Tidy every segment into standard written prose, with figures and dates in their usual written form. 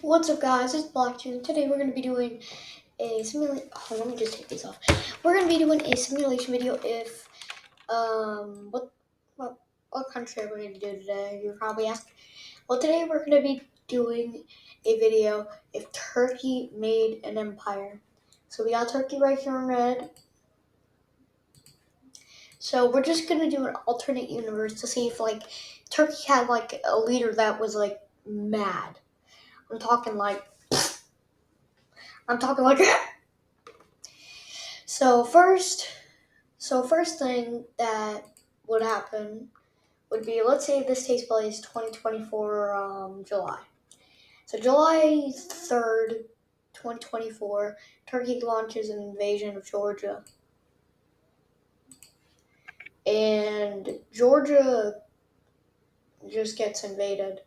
What's up, guys? It's Blacktoon. Today we're going to be doing a simulation. Oh, let me just take these off. We're going to be doing a simulation video if what country are we going to do today? You're probably asking. Well, today we're going to be doing a video if Turkey made an empire. So we got Turkey right here in red. So we're just going to do an alternate universe to see if Turkey had a leader that was mad. I'm talking like. So first thing that would happen would be, let's say this takes place 2024 July. So July 3rd, 2024, Turkey launches an invasion of Georgia. And Georgia just gets invaded,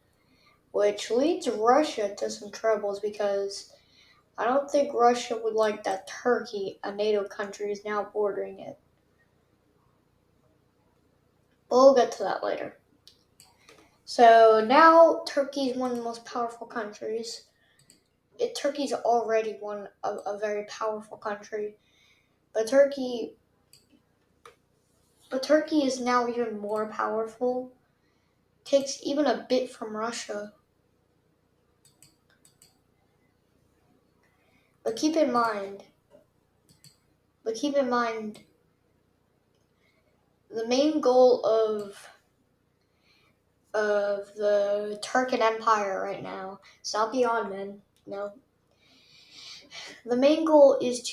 which leads Russia to some troubles because I don't think Russia would like that Turkey, a NATO country, is now bordering it. But we'll get to that later. So now Turkey is one of the most powerful countries. Turkey's already a very powerful country, but Turkey is now even more powerful. Takes even a bit from Russia. But keep in mind, the main goal of the Turkic Empire right now, it's not the Ottoman, no. The main goal is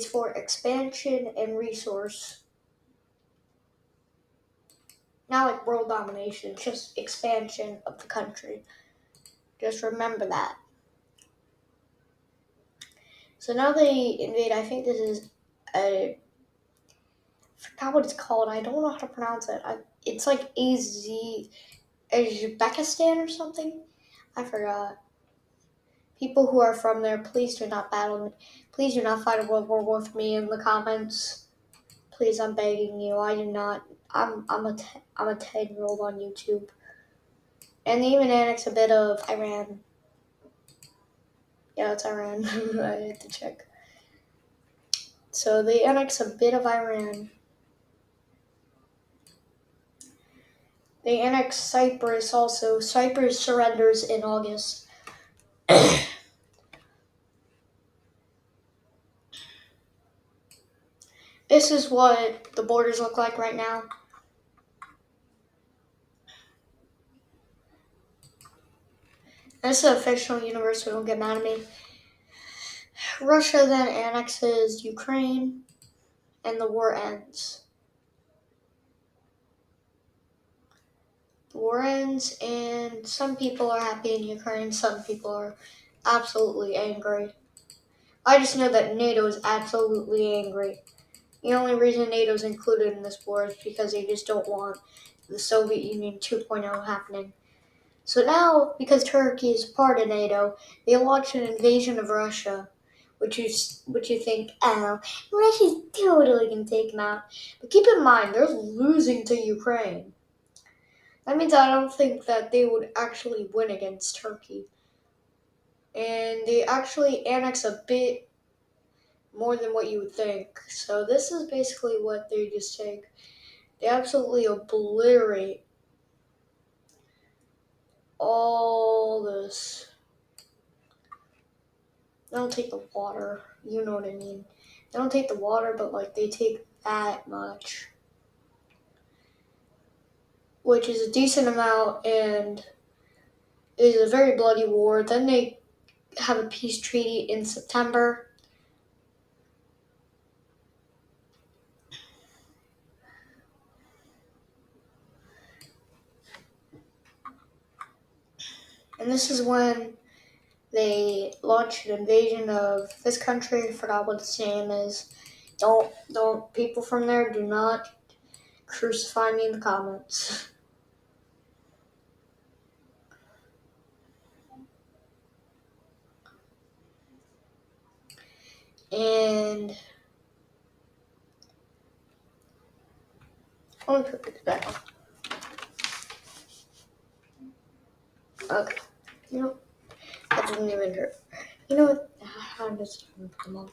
for expansion and resource. Not like world domination, just expansion of the country. Just remember that. So now they invade, I think this is I forgot what it's called. I don't know how to pronounce it. It's like Uzbekistan or something. I forgot. People who are from there, please do not battle me. Please do not fight a world war with me in the comments. Please, I'm begging you. I do not. I'm a 10-year-old on YouTube. And they even annex a bit of Iran. Yeah, it's Iran. I had to check. So they annex a bit of Iran. They annex Cyprus also. Cyprus surrenders in August. This is what the borders look like right now. This is the official universe, so don't get mad at me. Russia then annexes Ukraine, and the war ends. The war ends, and some people are happy in Ukraine, some people are absolutely angry. I just know that NATO is absolutely angry. The only reason NATO is included in this war is because they just don't want the Soviet Union 2.0 happening. So now, because Turkey is part of NATO, they launched an invasion of Russia, which you think, oh, Russia's totally gonna take them out. But keep in mind, they're losing to Ukraine. That means I don't think that they would actually win against Turkey. And they actually annex a bit more than what you would think. So this is basically what they just take. They absolutely obliterate all this. They don't take the water, you know what I mean. They don't take the water, but they take that much. Which is a decent amount, and it is a very bloody war. Then they have a peace treaty in September. And this is when they launched an invasion of this country. I forgot what its name is. Don't people from there, do not crucify me in the comments. And let me put this back on. Okay. You know, That doesn't even hurt. You know what? I'm just gonna put them on.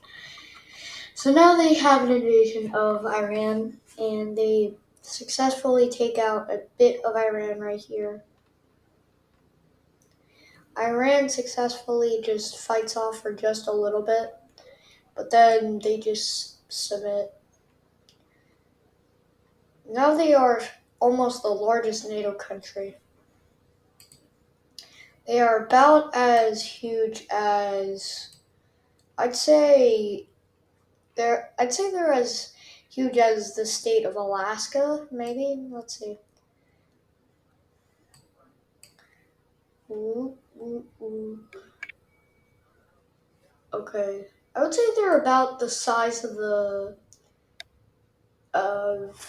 So now they have an invasion of Iran, and they successfully take out a bit of Iran right here. Iran successfully just fights off for just a little bit, but then they just submit. Now they are almost the largest NATO country. They are about as huge as I'd say they're as huge as the state of Alaska, maybe. Let's see. Ooh, ooh, ooh. Okay. I would say they're about the size of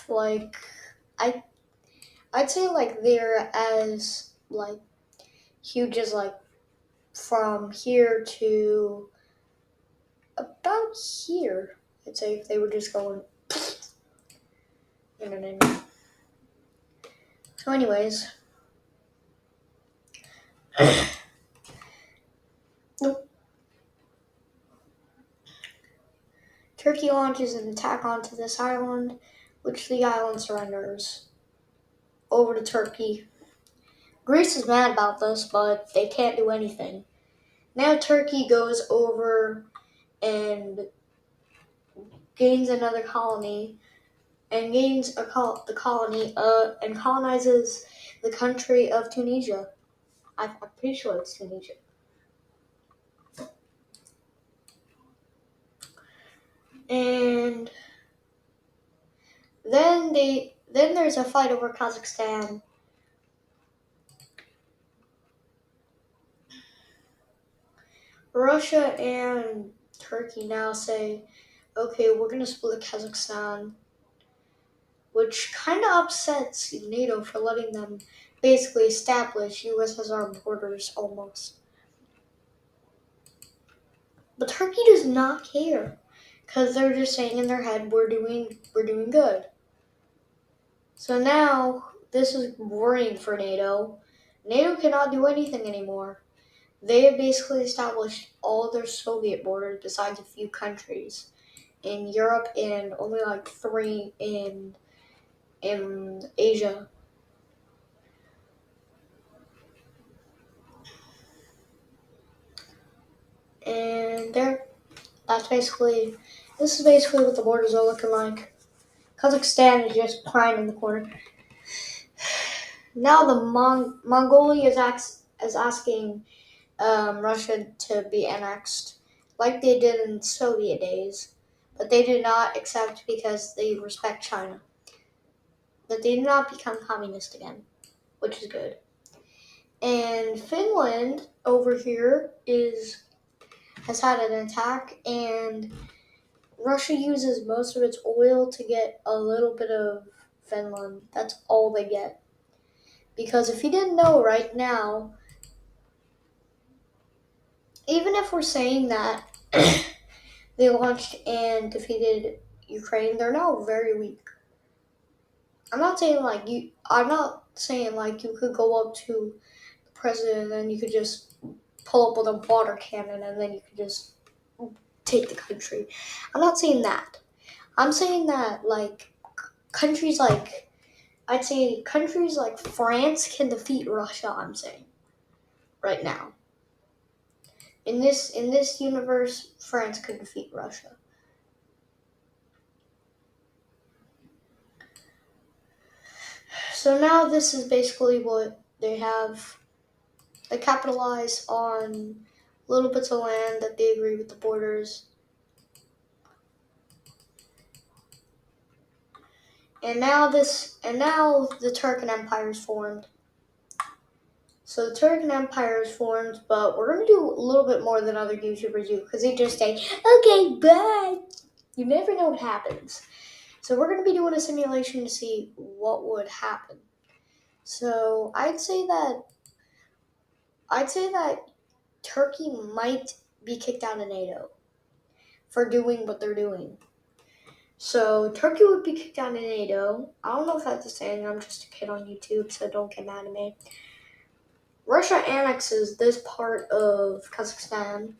like I I'd say like they're as like huge as like from here to about here. I'd say if they were just going you know what I mean. So anyways, nope. Turkey launches an attack onto this island, which the island surrenders over to Turkey. Greece is mad about this, but they can't do anything. Now Turkey goes over and gains another colony and gains the colony and colonizes the country of Tunisia. I'm pretty sure it's Tunisia. And then there's a fight over Kazakhstan. Russia and Turkey now say, okay, we're gonna split Kazakhstan, which kind of upsets NATO for letting them basically establish USSR borders almost. But Turkey does not care because they're just saying in their head we're doing good. So now this is worrying for NATO. NATO cannot do anything anymore. They have basically established all their Soviet borders besides a few countries in Europe and only like three in Asia. And this is basically what the borders are looking like. Kazakhstan is just crying in the corner. Now the Mongolia is asking Russia to be annexed, like they did in Soviet days, but they did not accept because they respect China. But they did not become communist again, which is good. And Finland over here has had an attack, and Russia uses most of its oil to get a little bit of Finland. That's all they get. Because if you didn't know right now, even if we're saying that they launched and defeated Ukraine, they're now very weak. I'm not saying like you could go up to the president and then you could just pull up with a water cannon and then you could just take the country. I'm not saying that. I'm saying that like countries like I'd say countries like France can defeat Russia, I'm saying. Right now. In this universe, France could defeat Russia. So now this is basically what they have. They capitalize on little bits of land that they agree with the borders. And now the Turkic Empire is formed. So the Turkic Empire is formed, but we're gonna do a little bit more than other YouTubers do because they just say, "Okay, bye." You never know what happens. So we're gonna be doing a simulation to see what would happen. So I'd say that Turkey might be kicked out of NATO for doing what they're doing. So Turkey would be kicked out of NATO. I don't know if that's a saying. I'm just a kid on YouTube, so don't get mad at me. Russia annexes this part of Kazakhstan,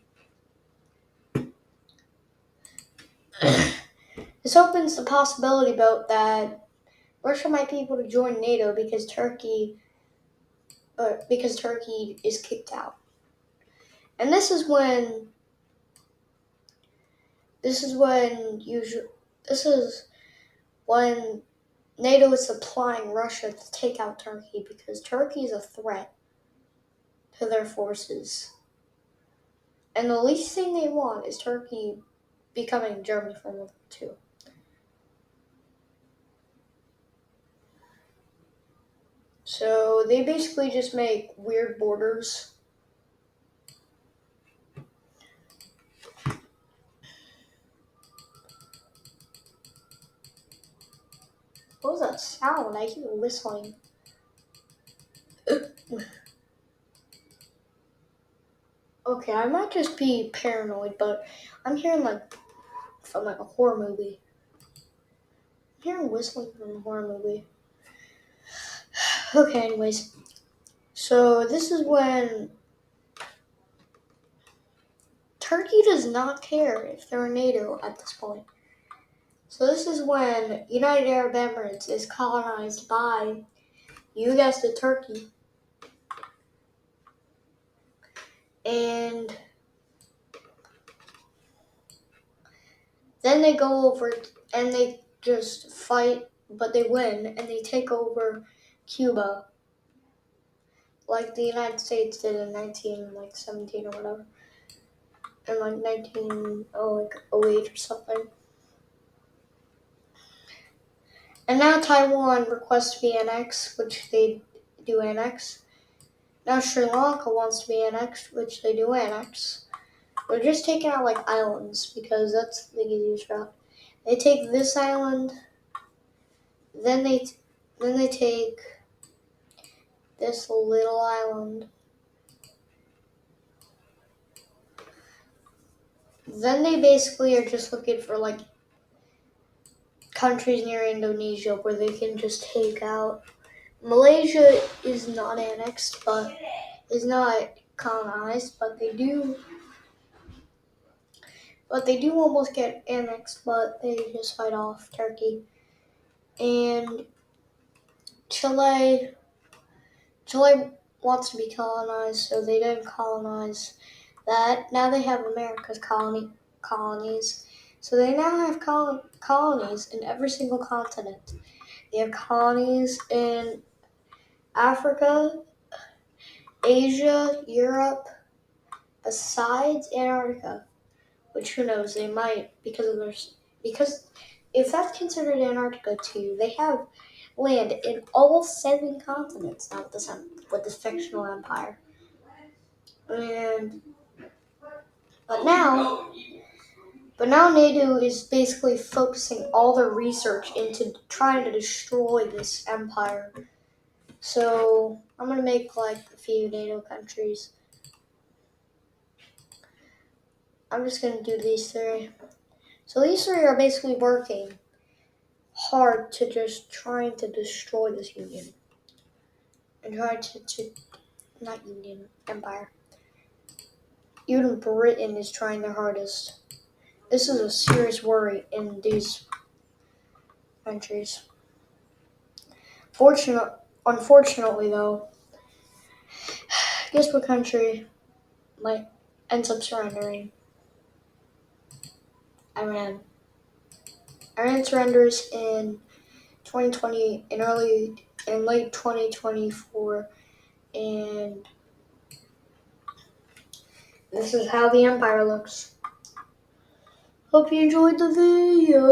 this opens the possibility about that Russia might be able to join NATO because Turkey is kicked out. And this is when NATO is supplying Russia to take out Turkey because Turkey is a threat to their forces. And the least thing they want is Turkey becoming Germany from World War II. So they basically just make weird borders. What was that sound? I hear whistling. Okay, I might just be paranoid, but I'm hearing from a horror movie. I'm hearing whistling from a horror movie. Okay, anyways. So this is when Turkey does not care if they're in NATO at this point. So this is when United Arab Emirates is colonized by, you guessed it, Turkey. And then they go over and they just fight, but they win, and they take over Cuba, like the United States did in 1917 or whatever, in 1908 or something. And now Taiwan requests to be annexed, which they do annex. Now Sri Lanka wants to be annexed, which they do annex. They're just taking out islands because that's the easiest route. They take this island, then they take this little island. Then they basically are just looking for countries near Indonesia where they can just take out. Malaysia is not annexed, but is not colonized, but they do almost get annexed, but they just fight off Turkey. And Chile wants to be colonized, so they didn't colonize that. Now they have America's colonies. So they now have colonies in every single continent. They have colonies in Africa, Asia, Europe, besides Antarctica, which who knows, they might because if that's considered Antarctica too, they have land in all 7 continents now with this fictional empire. And but now NATO is basically focusing all their research into trying to destroy this empire. So I'm gonna make a few NATO countries. I'm just gonna do these 3. So these 3 are basically working hard to just trying to destroy this union and try to not union empire. Even Britain is trying their hardest. This is a serious worry in these countries. Unfortunately, though, guess what country ends up surrendering? Iran. Iran surrenders in 2020, in late 2024, and this is how the empire looks. Hope you enjoyed the video.